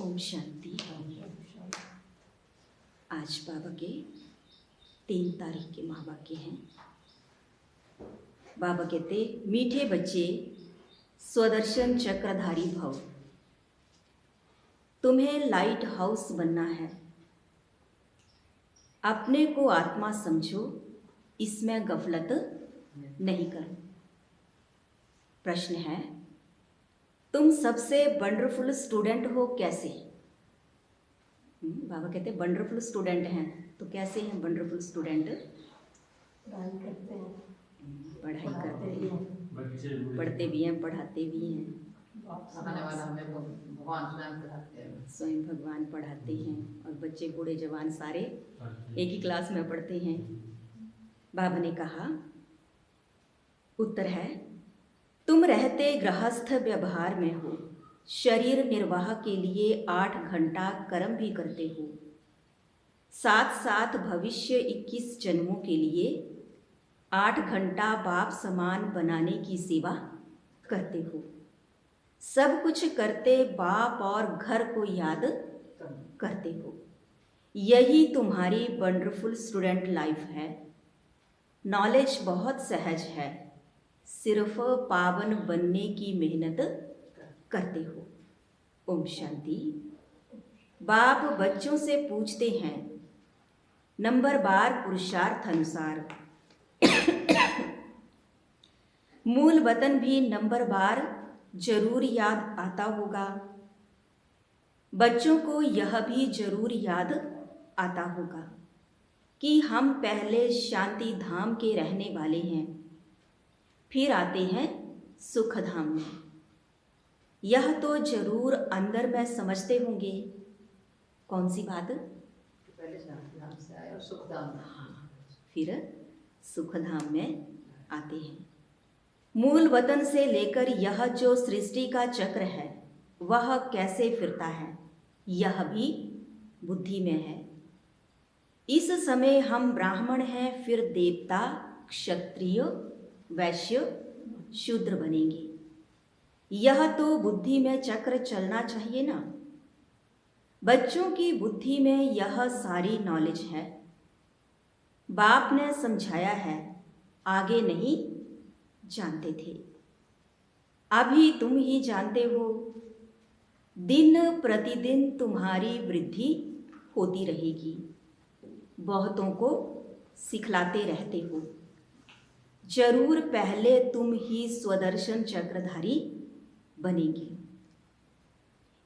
ओम शांति। आज बाबा के 3 तारीख के महावाक्य हैं। बाबा कहते, मीठे बच्चे स्वदर्शन चक्रधारी भव। तुम्हें लाइट हाउस बनना है। अपने को आत्मा समझो, इसमें गफलत नहीं करो। प्रश्न है, तुम सबसे वंडरफुल स्टूडेंट हो कैसे? बाबा कहते वंडरफुल स्टूडेंट हैं, तो कैसे हैं वंडरफुल स्टूडेंट? पढ़ाई करते हैं, पढ़ाई करते हैं, पढ़ते भी हैं, पढ़ाते भी हैं। पढ़ाने वाला हमें भगवान स्वयं पढ़ाते हैं। स्वयं भगवान पढ़ाते हैं और बच्चे बूढ़े जवान सारे एक ही क्लास में पढ़ते हैं। बाबा ने कहा, उत्तर है, तुम रहते गृहस्थ व्यवहार में हो, शरीर निर्वाह के लिए 8 घंटा कर्म भी करते हो, साथ साथ भविष्य 21 जन्मों के लिए 8 घंटा बाप समान बनाने की सेवा करते हो। सब कुछ करते बाप और घर को याद करते हो। यही तुम्हारी वंडरफुल स्टूडेंट लाइफ है। नॉलेज बहुत सहज है, सिर्फ पावन बनने की मेहनत करते हो। ओम शांति। बाप बच्चों से पूछते हैं, नंबरवार पुरुषार्थ अनुसार मूल वतन भी नंबरवार जरूर याद आता होगा। बच्चों को यह भी जरूर याद आता होगा कि हम पहले शांति धाम के रहने वाले हैं, फिर आते हैं सुख धाम में। यह तो जरूर अंदर में समझते होंगे। कौन सी बात? पहले शांति धाम से आए और सुख धाम में। फिर सुख धाम में आते हैं। मूल वतन से लेकर यह जो सृष्टि का चक्र है वह कैसे फिरता है, यह भी बुद्धि में है। इस समय हम ब्राह्मण हैं, फिर देवता, क्षत्रिय, वैश्य, शूद्र बनेंगे। यह तो बुद्धि में चक्र चलना चाहिए ना। बच्चों की बुद्धि में यह सारी नॉलेज है। बाप ने समझाया है, आगे नहीं जानते थे, अभी तुम ही जानते हो। दिन प्रतिदिन तुम्हारी वृद्धि होती रहेगी। बहुतों को सिखलाते रहते हो। जरूर पहले तुम ही स्वदर्शन चक्रधारी बनेंगे।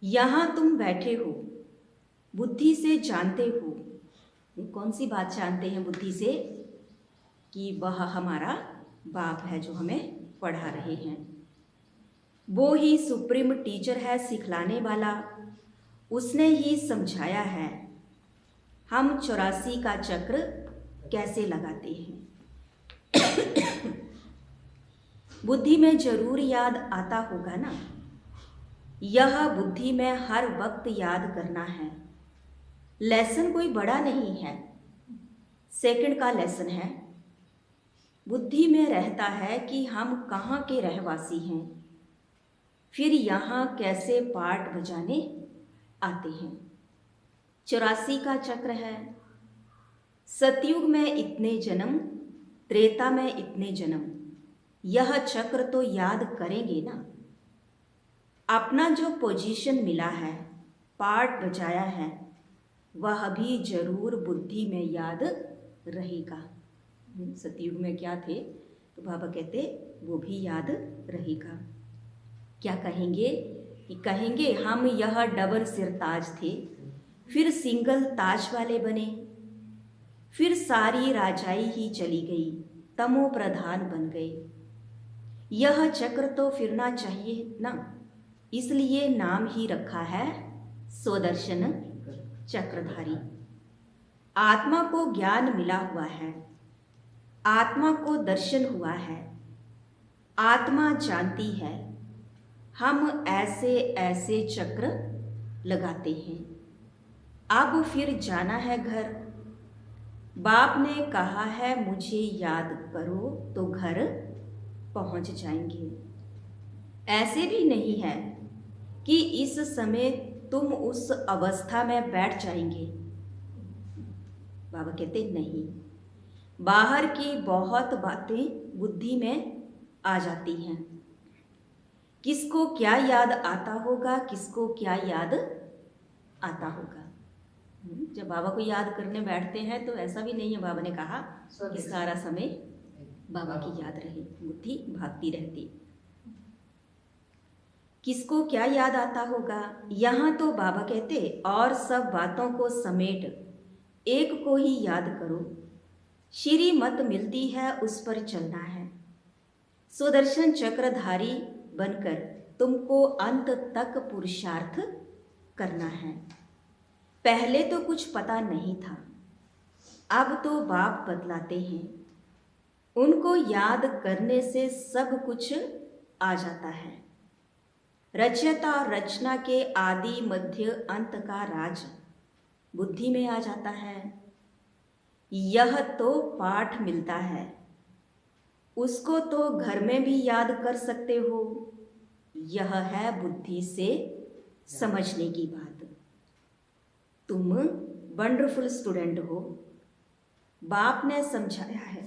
यहाँ तुम बैठे हो, बुद्धि से जानते हो। कौन सी बात जानते हैं बुद्धि से? कि वह हमारा बाप है जो हमें पढ़ा रहे हैं। वो ही सुप्रीम टीचर है, सिखलाने वाला। उसने ही समझाया है हम 84 का चक्र कैसे लगाते हैं। बुद्धि में जरूर याद आता होगा ना। यह बुद्धि में हर वक्त याद करना है। लेसन कोई बड़ा नहीं है, सेकंड का लेसन है। बुद्धि में रहता है कि हम कहाँ के रहवासी हैं, फिर यहाँ कैसे पाठ बजाने आते हैं। 84 का चक्र है। सतयुग में इतने जन्म, त्रेता में इतने जन्म, यह चक्र तो याद करेंगे ना। अपना जो पोजीशन मिला है, पाठ बजाया है, वह भी जरूर बुद्धि में याद रहेगा। सतयुग में क्या थे, तो बाबा कहते वो भी याद रहेगा। क्या कहेंगे? कि कहेंगे हम यह डबल सिर ताज थे, फिर सिंगल ताज वाले बने, फिर सारी राजाई ही चली गई, तमो प्रधान बन गए। यह चक्र तो फिरना चाहिए ना, इसलिए नाम ही रखा है स्वदर्शन चक्रधारी। आत्मा को ज्ञान मिला हुआ है, आत्मा को दर्शन हुआ है, आत्मा जानती है हम ऐसे ऐसे चक्र लगाते हैं। अब फिर जाना है घर। बाप ने कहा है मुझे याद करो तो घर पहुंच जाएंगे। ऐसे भी नहीं है कि इस समय तुम उस अवस्था में बैठ जाएंगे। बाबा कहते नहीं, बाहर की बहुत बातें बुद्धि में आ जाती हैं। किसको क्या याद आता होगा, किसको क्या याद आता होगा। जब बाबा को याद करने बैठते हैं तो ऐसा भी नहीं है, बाबा ने कहा कि सारा समय बाबा की याद रहे, बुद्धि भागती रहती। किसको क्या याद आता होगा, यहाँ तो बाबा कहते और सब बातों को समेट एक को ही याद करो। श्रीमत मिलती है उस पर चलना है। सुदर्शन चक्रधारी बनकर तुमको अंत तक पुरुषार्थ करना है। पहले तो कुछ पता नहीं था, अब तो बाप बतलाते हैं। उनको याद करने से सब कुछ आ जाता है। रचयता रचना के आदि मध्य अंत का राज बुद्धि में आ जाता है। यह तो पाठ मिलता है, उसको तो घर में भी याद कर सकते हो। यह है बुद्धि से समझने की बात। तुम वंडरफुल स्टूडेंट हो, बाप ने समझाया है।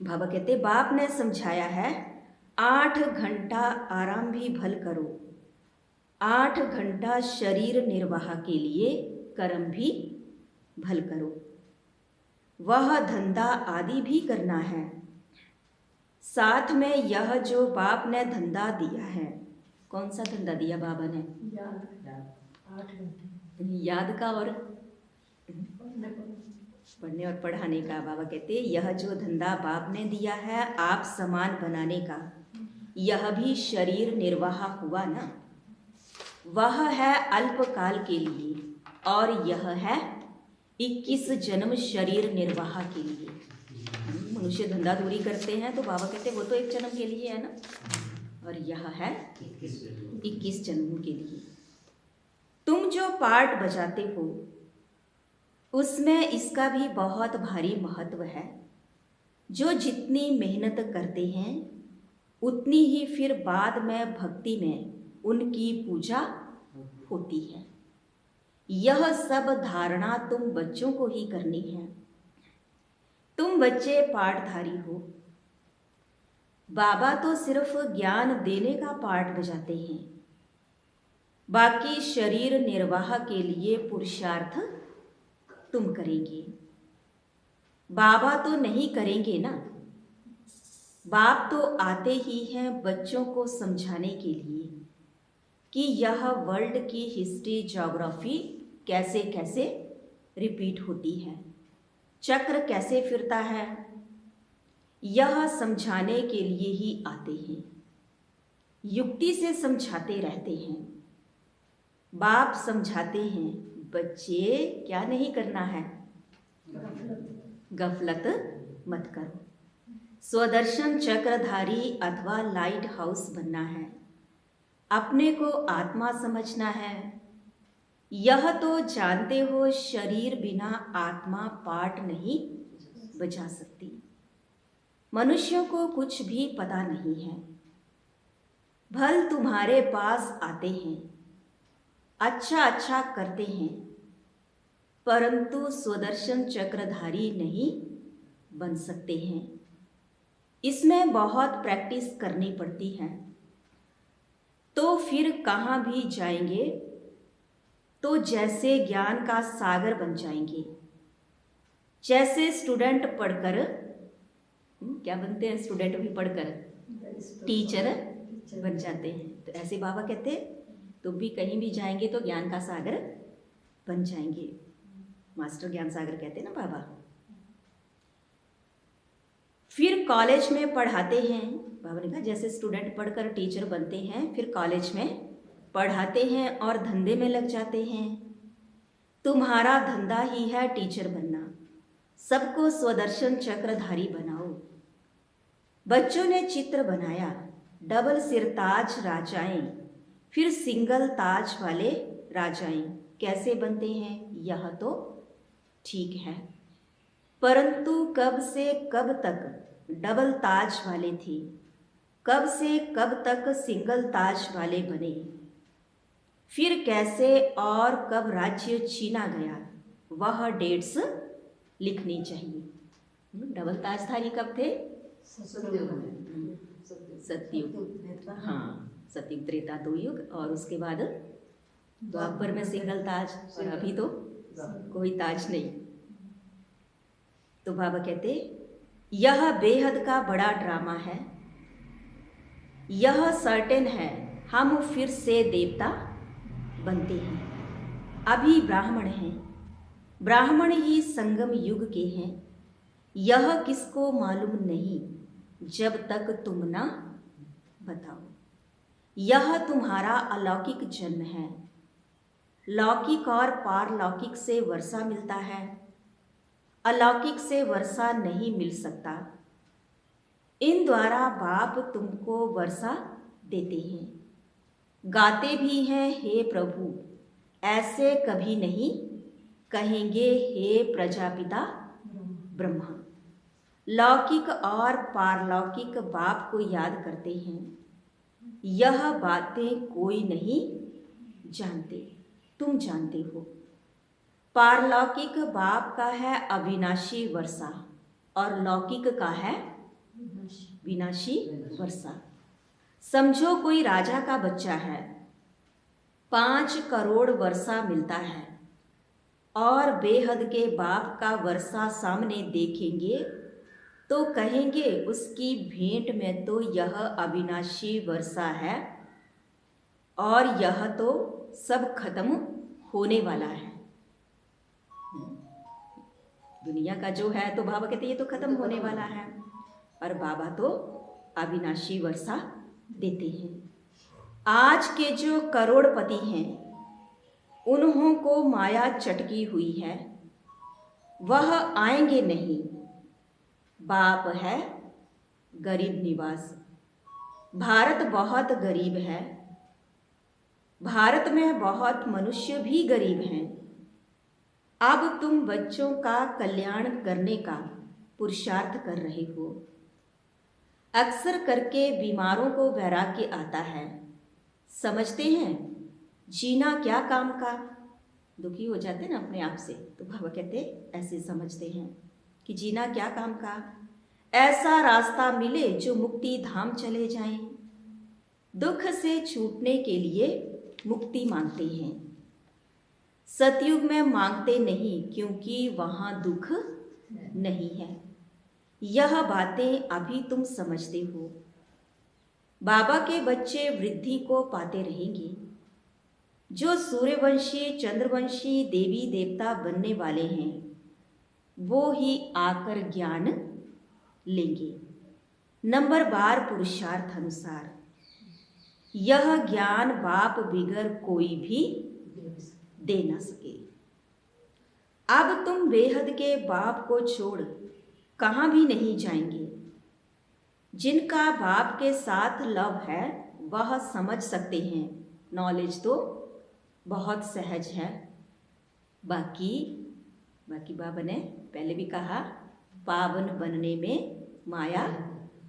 बाबा कहते बाप ने समझाया है, 8 घंटा आराम भी भल करो, 8 घंटा शरीर निर्वाह के लिए कर्म भी भल करो। वह धंधा आदि भी करना है। साथ में यह जो बाप ने धंधा दिया है, कौन सा धंधा दिया बाबा ने? याद का और पढ़ने और पढ़ाने का। बाबा कहते यह जो धंधा बाप ने दिया है आप समान बनाने का, यह भी शरीर निर्वाह हुआ ना। वह है अल्पकाल के लिए और यह है 21 जन्म शरीर निर्वाह के लिए। मनुष्य धंधा दूरी करते हैं तो बाबा कहते वो तो 1 जन्म के लिए है ना, और यह है 21 जन्मों के लिए। तुम जो पार्ट बजाते हो उसमें इसका भी बहुत भारी महत्व है। जो जितनी मेहनत करते हैं उतनी ही फिर बाद में भक्ति में उनकी पूजा होती है। यह सब धारणा तुम बच्चों को ही करनी है। तुम बच्चे पाठधारी हो, बाबा तो सिर्फ ज्ञान देने का पार्ट बजाते हैं, बाकी शरीर निर्वाह के लिए पुरुषार्थ तुम करेंगे। बाबा तो नहीं करेंगे ना, बाप तो आते ही हैं बच्चों को समझाने के लिए कि यह वर्ल्ड की हिस्ट्री ज्योग्राफी कैसे कैसे रिपीट होती है, चक्र कैसे फिरता है, यह समझाने के लिए ही आते हैं। युक्ति से समझाते रहते हैं। बाप समझाते हैं बच्चे क्या नहीं करना है, गफलत मत करो। स्वदर्शन चक्रधारी अथवा लाइट हाउस बनना है, अपने को आत्मा समझना है। यह तो जानते हो शरीर बिना आत्मा पाठ नहीं बजा सकती। मनुष्यों को कुछ भी पता नहीं है। भल तुम्हारे पास आते हैं, अच्छा अच्छा करते हैं, परंतु स्वदर्शन चक्रधारी नहीं बन सकते हैं। इसमें बहुत प्रैक्टिस करनी पड़ती है। तो फिर कहाँ भी जाएंगे तो जैसे ज्ञान का सागर बन जाएंगे। जैसे स्टूडेंट पढ़कर क्या बनते हैं, स्टूडेंट भी पढ़कर टीचर बन जाते हैं। तो ऐसे बाबा कहते तुम भी कहीं भी जाएंगे तो ज्ञान का सागर बन जाएंगे। मास्टर ज्ञान सागर कहते हैं ना बाबा। फिर कॉलेज में पढ़ाते हैं। बाबा ने कहा जैसे स्टूडेंट पढ़कर टीचर बनते हैं, फिर कॉलेज में पढ़ाते हैं और धंधे में लग जाते हैं। तुम्हारा धंधा ही है टीचर बनना। सबको स्वदर्शन चक्रधारी बनाओ। बच्चों ने चित्र बनाया, डबल सिरताज राजाएं, फिर सिंगल ताज वाले राजाएं कैसे बनते हैं, यह तो ठीक है, परंतु कब से कब तक डबल ताज वाले थे, कब से कब तक सिंगल ताज वाले बने, फिर कैसे और कब राज्य छीना गया, वह डेट्स लिखनी चाहिए। डबल ताजधारी कब थे? सतयुग में। सतयुग, हाँ, सतयुग त्रेता दो युग, और उसके बाद द्वापर में सिंगल ताज, और अभी तो कोई ताज नहीं। तो बाबा कहते यह बेहद का बड़ा ड्रामा है, यह सर्टेन है हम फिर से देवता बनते हैं। अभी ब्राह्मण हैं, ब्राह्मण ही संगम युग के हैं, यह किसको मालूम नहीं जब तक तुम ना बताओ। यह तुम्हारा अलौकिक जन्म है, लौकिक और पारलौकिक से वर्षा मिलता है, अलौकिक से वर्षा नहीं मिल सकता। इन द्वारा बाप तुमको वर्षा देते हैं, गाते भी हैं हे प्रभु, ऐसे कभी नहीं कहेंगे हे प्रजापिता ब्रह्मा। लौकिक और पारलौकिक बाप को याद करते हैं, यह बातें कोई नहीं जानते, तुम जानते हो। पारलौकिक बाप का है अविनाशी वर्षा, और लौकिक का है विनाशी वर्षा। समझो कोई राजा का बच्चा है, 5 करोड़ वर्षा मिलता है, और बेहद के बाप का वर्षा सामने देखेंगे तो कहेंगे उसकी भेंट में तो यह अविनाशी वर्षा है, और यह तो सब खत्म होने वाला है। दुनिया का जो है तो बाबा कहते ये तो खत्म होने वाला है, और बाबा तो अविनाशी वर्षा देते हैं। आज के जो करोड़पति हैं उन्हों को माया चटकी हुई है, वह आएंगे नहीं। बाप है गरीब निवास, भारत बहुत गरीब है, भारत में बहुत मनुष्य भी गरीब हैं। अब तुम बच्चों का कल्याण करने का पुरुषार्थ कर रहे हो। अक्सर करके बीमारों को वैराग्य आता है, समझते हैं जीना क्या काम का। दुखी हो जाते ना अपने आप से, तो बाबा कहते ऐसे समझते हैं कि जीना क्या काम का, ऐसा रास्ता मिले जो मुक्ति धाम चले जाएं। दुख से छूटने के लिए मुक्ति मांगते हैं, सतयुग में मांगते नहीं क्योंकि वहां दुख नहीं है। यह बातें अभी तुम समझते हो। बाबा के बच्चे वृद्धि को पाते रहेंगे। जो सूर्यवंशी चंद्रवंशी देवी देवता बनने वाले हैं वो ही आकर ज्ञान लेंगे, नंबर बार पुरुषार्थ अनुसार। यह ज्ञान बाप बिगर कोई भी दे न सके। अब तुम बेहद के बाप को छोड़ कहाँ भी नहीं जाएंगे। जिनका बाप के साथ लव है वह समझ सकते हैं, नॉलेज तो बहुत सहज है। बाकी बाबा ने पहले भी कहा, पावन बनने में माया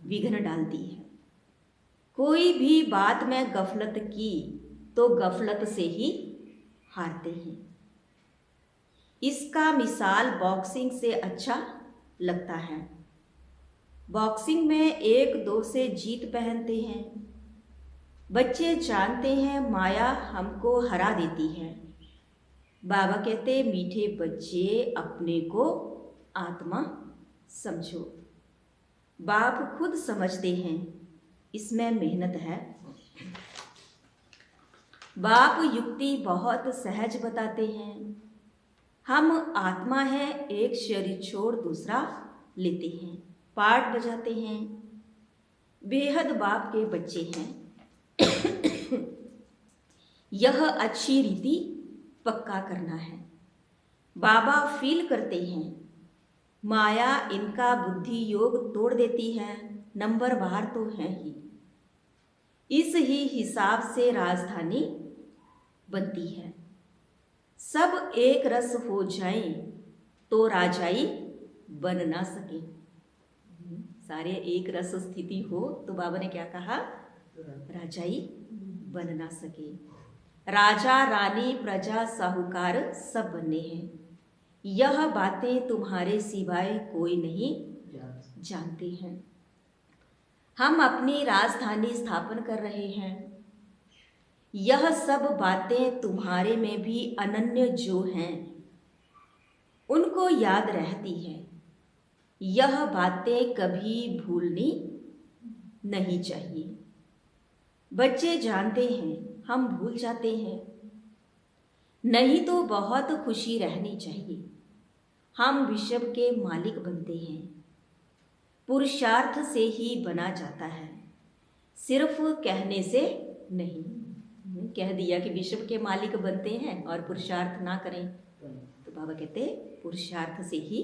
विघ्न डालती है। कोई भी बात में गफलत की तो गफलत से ही हारते हैं। इसका मिसाल बॉक्सिंग से अच्छा लगता है। बॉक्सिंग में 1-2 से जीत पहनते हैं। बच्चे जानते हैं माया हमको हरा देती है। बाबा कहते मीठे बच्चे अपने को आत्मा समझो। बाप खुद समझते हैं इसमें मेहनत है। बाप युक्ति बहुत सहज बताते हैं। हम आत्मा हैं, एक शरीर छोड़ दूसरा लेते हैं, पाठ बजाते हैं। बेहद बाप के बच्चे हैं। यह अच्छी रीति पक्का करना है। बाबा फील करते हैं माया इनका बुद्धि योग तोड़ देती है, नंबर बार तो है ही। इस ही हिसाब से राजधानी बनती है। सब एक रस हो जाएं तो राजाई बन ना सके। सारे एक रस स्थिति हो तो बाबा ने क्या कहा, राजाई बन ना सके। राजा रानी प्रजा साहूकार सब बनने हैं। यह बातें तुम्हारे सिवाय कोई नहीं जानते हैं। हम अपनी राजधानी स्थापन कर रहे हैं। यह सब बातें तुम्हारे में भी अनन्य जो हैं उनको याद रहती है। यह बातें कभी भूलनी नहीं चाहिए। बच्चे जानते हैं हम भूल जाते हैं, नहीं तो बहुत खुशी रहनी चाहिए। हम विश्व के मालिक बनते हैं। पुरुषार्थ से ही बना जाता है, सिर्फ कहने से नहीं। कह दिया कि विश्व के मालिक बनते हैं और पुरुषार्थ ना करें, तो बाबा कहते पुरुषार्थ से ही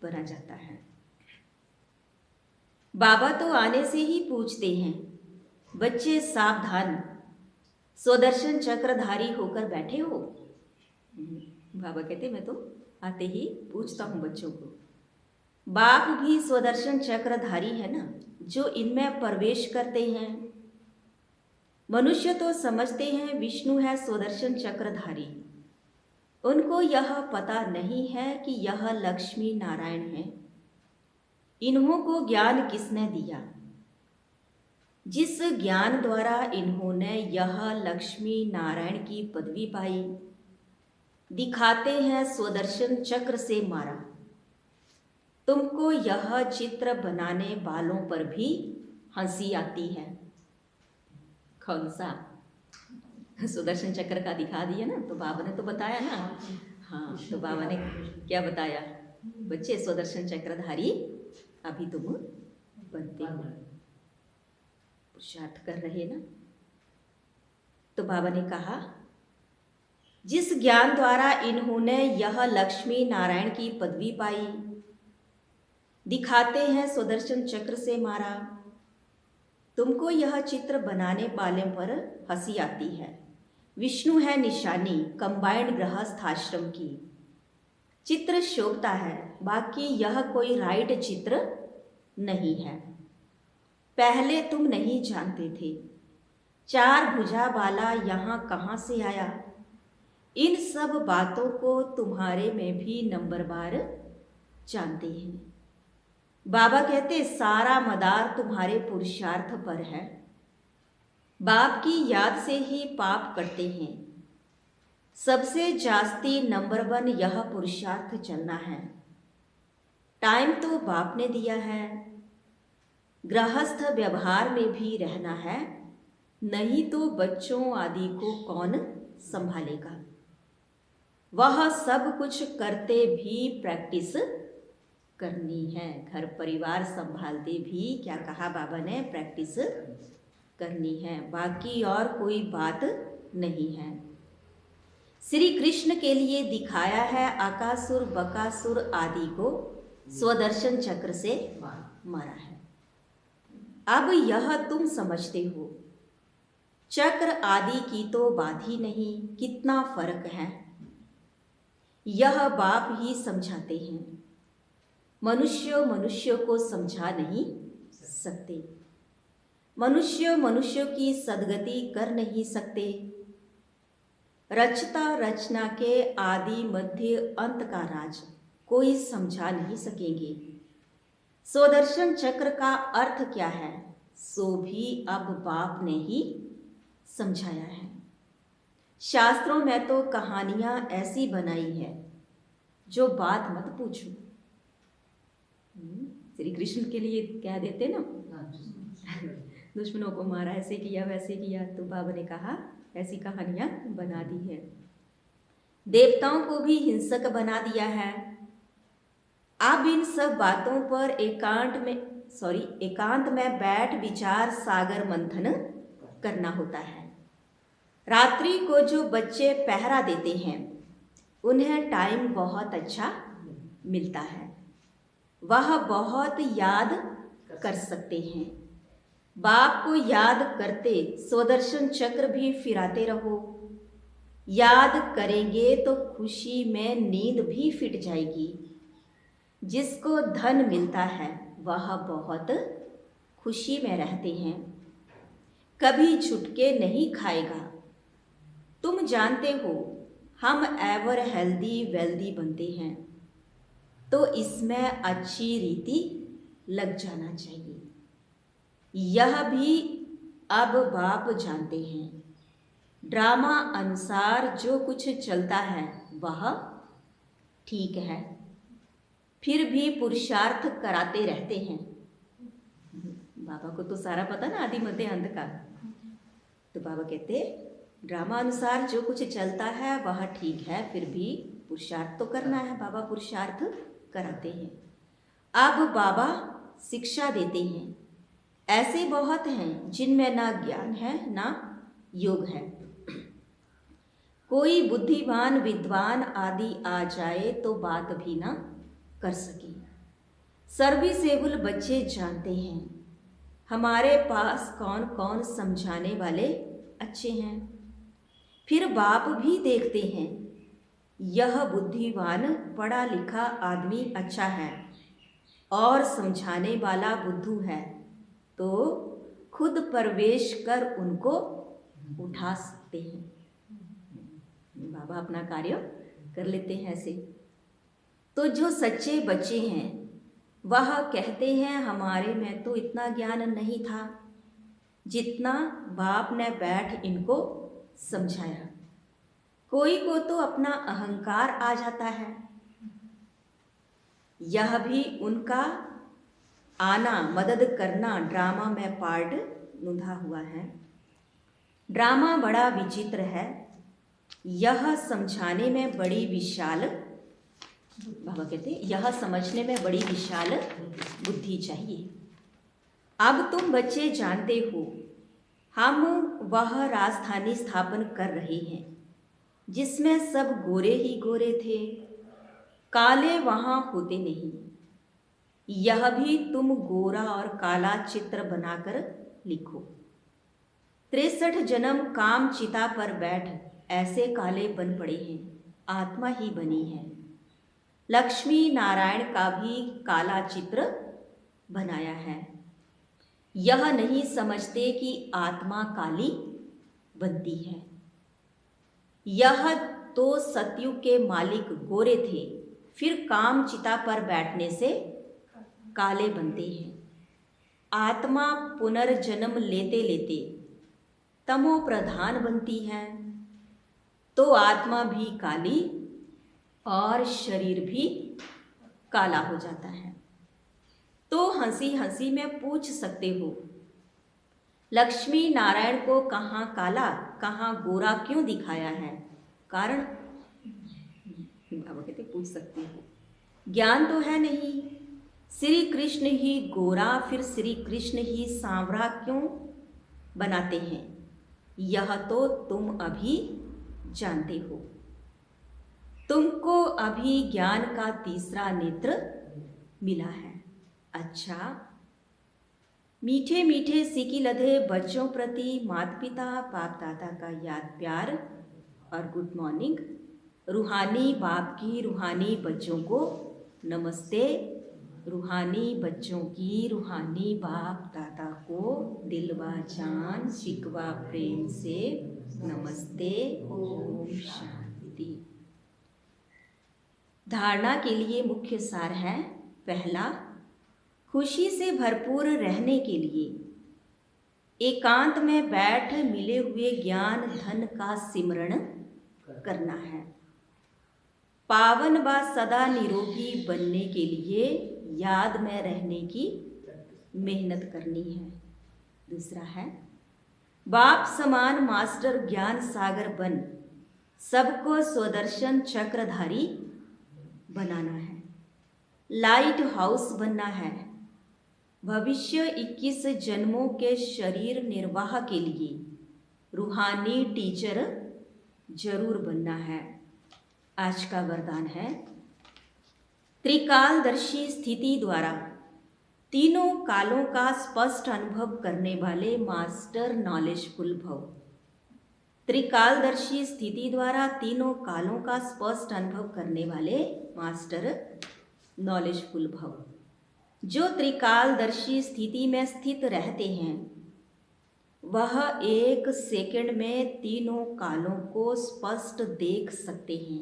बना जाता है। बाबा तो आने से ही पूछते हैं, बच्चे सावधान, स्वदर्शन चक्रधारी होकर बैठे हो। बाबा कहते मैं तो आते ही पूछता हूँ बच्चों को। बाप भी स्वदर्शन चक्रधारी है ना, जो इनमें प्रवेश करते हैं। मनुष्य तो समझते हैं विष्णु है स्वदर्शन चक्रधारी। उनको यह पता नहीं है कि यह लक्ष्मी नारायण है। इन्हों को ज्ञान किसने दिया? जिस ज्ञान द्वारा इन्होंने यह लक्ष्मी नारायण की पदवी पाई। दिखाते हैं स्वदर्शन चक्र से मारा। तुमको यह चित्र बनाने वालों पर भी हंसी आती है। कौन सा? सुदर्शन चक्र का दिखा दिया ना, तो बाबा ने तो बताया ना। हाँ, तो बाबा ने क्या बताया? बच्चे स्वदर्शन चक्रधारी अभी तुम बनते हो, पुरुषार्थ कर रहे ना। तो बाबा ने कहा जिस ज्ञान द्वारा इन्होंने यह लक्ष्मी नारायण की पदवी पाई। दिखाते हैं स्वदर्शन चक्र से मारा। तुमको यह चित्र बनाने वाले पर हंसी आती है। विष्णु है निशानी कंबाइंड गृहस्थ आश्रम की। चित्र शोभता है, बाकी यह कोई राइट चित्र नहीं है। पहले तुम नहीं जानते थे। 4 भुजा वाला यहाँ कहाँ से आया? इन सब बातों को तुम्हारे में भी नंबरवार जानते हैं। बाबा कहते सारा मदार तुम्हारे पुरुषार्थ पर है। बाप की याद से ही पाप कटते हैं। सबसे जास्ती नंबर 1 यह पुरुषार्थ चलना है। टाइम तो बाप ने दिया है। गृहस्थ व्यवहार में भी रहना है, नहीं तो बच्चों आदि को कौन संभालेगा? वह सब कुछ करते भी प्रैक्टिस करनी है। घर परिवार संभालते भी क्या कहा बाबा ने? प्रैक्टिस करनी है, बाकी और कोई बात नहीं है। श्री कृष्ण के लिए दिखाया है अकासुर बकासुर आदि को स्वदर्शन चक्र से मारा है। अब यह तुम समझते हो, चक्र आदि की तो बात ही नहीं। कितना फर्क है, यह बाप ही समझाते हैं। मनुष्य को समझा नहीं सकते। मनुष्य की सदगति कर नहीं सकते। रचता रचना के आदि मध्य अंत का राज कोई समझा नहीं सकेंगे। स्वदर्शन चक्र का अर्थ क्या है, सो भी अब बाप ने ही समझाया है। शास्त्रों में तो कहानियां ऐसी बनाई है जो बात मत पूछो। श्री कृष्ण के लिए कह देते ना, दुश्मनों को मारा, ऐसे किया वैसे किया, तो बाबा ने कहा ऐसी कहानियां बना दी है। देवताओं को भी हिंसक बना दिया है। अब इन सब बातों पर एकांत में बैठ विचार सागर मंथन करना होता है। रात्रि को जो बच्चे पहरा देते हैं उन्हें टाइम बहुत अच्छा मिलता है। वह बहुत याद कर सकते हैं। बाप को याद करते स्वदर्शन चक्र भी फिराते रहो। याद करेंगे तो खुशी में नींद भी फिट जाएगी। जिसको धन मिलता है वह बहुत खुशी में रहते हैं। कभी छुटके नहीं खाएगा तुम जानते हो हम एवर हेल्दी वेल्दी बनते हैं, तो इसमें अच्छी रीति लग जाना चाहिए। यह भी अब बाप जानते हैं, ड्रामा अनुसार जो कुछ चलता है वह ठीक है, फिर भी पुरुषार्थ कराते रहते हैं। बाबा को तो सारा पता ना, आदि मध्य अंत का। तो बाबा कहते ड्रामा अनुसार जो कुछ चलता है वह ठीक है, फिर भी पुरुषार्थ तो करना है। बाबा पुरुषार्थ कराते हैं। अब बाबा शिक्षा देते हैं। ऐसे बहुत हैं जिनमें ना ज्ञान है ना योग है। कोई बुद्धिमान विद्वान आदि आ जाए तो बात भी ना कर सके। सर्विसेबल बच्चे जानते हैं हमारे पास कौन कौन समझाने वाले अच्छे हैं। फिर बाप भी देखते हैं यह बुद्धिमान पढ़ा लिखा आदमी अच्छा है और समझाने वाला बुद्धू है, तो खुद प्रवेश कर उनको उठा सकते हैं। बाबा अपना कार्य कर लेते हैं ऐसे। तो जो सच्चे बच्चे हैं वह कहते हैं हमारे में तो इतना ज्ञान नहीं था जितना बाप ने बैठ इनको समझाया। कोई को तो अपना अहंकार आ जाता है, यह भी उनका आना मदद करना ड्रामा में पार्ट नूंधा हुआ है। ड्रामा बड़ा विचित्र है, यह समझाने में बड़ी विशाल, बाबा कहते यह समझने में बड़ी विशाल बुद्धि चाहिए। अब तुम बच्चे जानते हो हम वह राजधानी स्थापन कर रहे हैं जिसमें सब गोरे ही गोरे थे, काले वहां होते नहीं। यह भी तुम गोरा और काला चित्र बनाकर लिखो। 63 जन्म काम चिता पर बैठ ऐसे काले बन पड़े हैं, आत्मा ही बनी है। लक्ष्मी नारायण का भी काला चित्र बनाया है। यह नहीं समझते कि आत्मा काली बनती है। यह तो सतयुग के मालिक गोरे थे, फिर काम चिता पर बैठने से काले बनते हैं। आत्मा पुनर्जन्म लेते लेते तमो प्रधान बनती है, तो आत्मा भी काली और शरीर भी काला हो जाता है। तो हंसी हंसी में पूछ सकते हो लक्ष्मी नारायण को कहाँ काला कहाँ गोरा क्यों दिखाया है? कारण बाबा कहते पूछ सकते हो, ज्ञान तो है नहीं। श्री कृष्ण ही गोरा फिर श्री कृष्ण ही सांवरा क्यों बनाते हैं? यह तो तुम अभी जानते हो। तुमको अभी ज्ञान का तीसरा नेत्र मिला है। अच्छा, मीठे मीठे सीखी लधे बच्चों प्रति माता पिता बाप दादा का याद प्यार और गुड मॉर्निंग। रूहानी बाप की रूहानी बच्चों को नमस्ते। रूहानी बच्चों की रूहानी बाप दादा को दिलवा जान शिकवा प्रेम से नमस्ते। ओम शांति। धारणा के लिए मुख्य सार है, पहला, खुशी से भरपूर रहने के लिए एकांत में बैठ मिले हुए ज्ञान धन का सिमरण करना है। पावन व सदा निरोगी बनने के लिए याद में रहने की मेहनत करनी है। दूसरा है, बाप समान मास्टर ज्ञान सागर बन सबको स्वदर्शन चक्रधारी बनाना है। लाइट हाउस बनना है। भविष्य 21 जन्मों के शरीर निर्वाह के लिए रूहानी टीचर जरूर बनना है। आज का वरदान है, त्रिकालदर्शी स्थिति द्वारा तीनों कालों का स्पष्ट अनुभव करने वाले मास्टर नॉलेजफुल भव। त्रिकालदर्शी स्थिति द्वारा तीनों कालों का स्पष्ट अनुभव करने वाले मास्टर नॉलेजफुल भव। जो त्रिकालदर्शी स्थिति में स्थित रहते हैं वह एक सेकंड में तीनों कालों को स्पष्ट देख सकते हैं।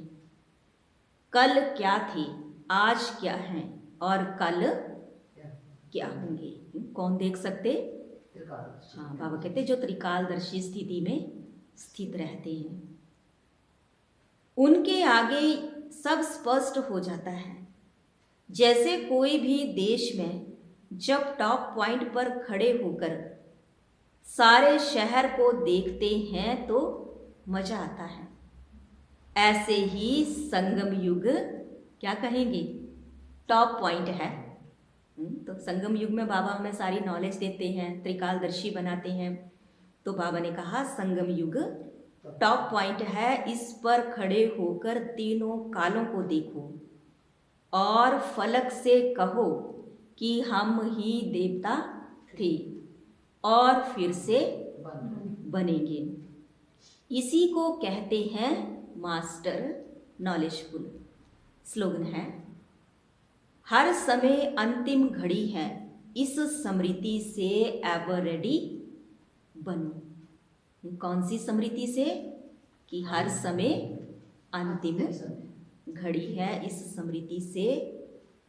कल क्या थे, आज क्या हैं और कल क्या होंगे। कौन देख सकते? हाँ, बाबा कहते जो त्रिकालदर्शी स्थिति में स्थित रहते हैं, उनके आगे सब स्पष्ट हो जाता है। जैसे कोई भी देश में जब टॉप पॉइंट पर खड़े होकर सारे शहर को देखते हैं तो मजा आता है, ऐसे ही संगम युग क्या कहेंगे, टॉप पॉइंट है। तो संगम युग में बाबा हमें सारी नॉलेज देते हैं, त्रिकालदर्शी बनाते हैं। तो बाबा ने कहा संगम युग टॉप पॉइंट है, इस पर खड़े होकर तीनों कालों को देखो और फलक से कहो कि हम ही देवता थे और फिर से बनेंगे। इसी को कहते हैं मास्टर नॉलेजफुल। स्लोगन है, हर समय अंतिम घड़ी है, इस स्मृति से एवर रेडी बनो। कौन सी स्मृति से? कि हर समय अंतिम घड़ी है, इस स्मृति से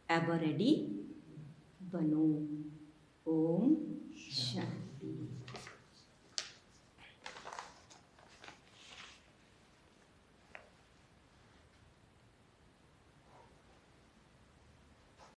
एवर रेडी बनो।